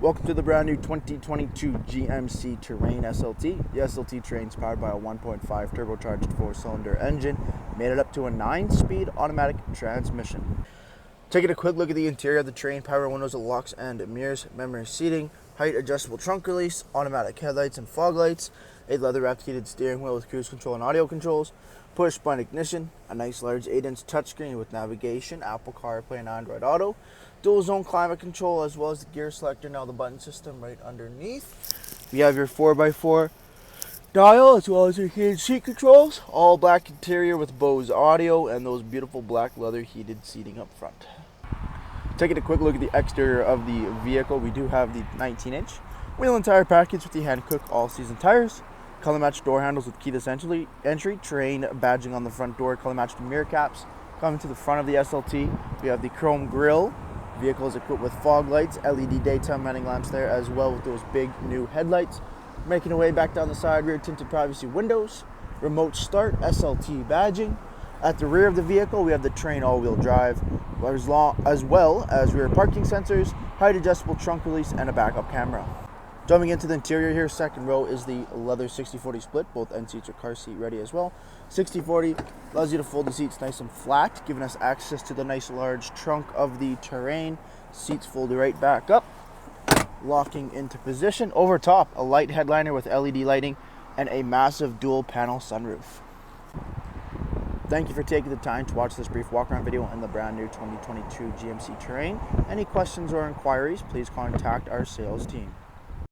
Welcome to the brand new 2022 GMC Terrain SLT. The SLT Terrain is powered by a 1.5 turbocharged 4-cylinder engine, made it up to a 9-speed automatic transmission. Taking a quick look at the interior of the Terrain: power windows, locks and mirrors, memory seating, height adjustable trunk release, automatic headlights and fog lights, a leather-wrapped heated steering wheel with cruise control and audio controls, push-button ignition, a nice large 8-inch touchscreen with navigation, Apple CarPlay and Android Auto, dual zone climate control, as well as the gear selector, now the button system right underneath. We have your 4x4 dial as well as your heated seat controls, all black interior with Bose audio and those beautiful black leather heated seating up front. Taking a quick look at the exterior of the vehicle, we do have the 19-inch wheel and tire package with the Hankook all-season tires, color matched door handles with keyless entry, Terrain badging on the front door, color matched mirror caps. Coming to the front of the SLT, we have the chrome grille. Vehicle is equipped with fog lights, LED daytime running lamps there, as well with those big new headlights. Making our way back down the side, rear tinted privacy windows, remote start, SLT badging. At the rear of the vehicle, we have the Terrain all-wheel drive, as well as rear parking sensors, height adjustable trunk release, and a backup camera. Jumping into the interior here, second row is the leather 60/40 split. Both end seats are car seat ready as well. 60/40 allows you to fold the seats nice and flat, giving us access to the nice large trunk of the Terrain. Seats fold right back up, locking into position. Over top, a light headliner with LED lighting and a massive dual panel sunroof. Thank you for taking the time to watch this brief walk-around video in the brand new 2022 GMC Terrain. Any questions or inquiries, please contact our sales team.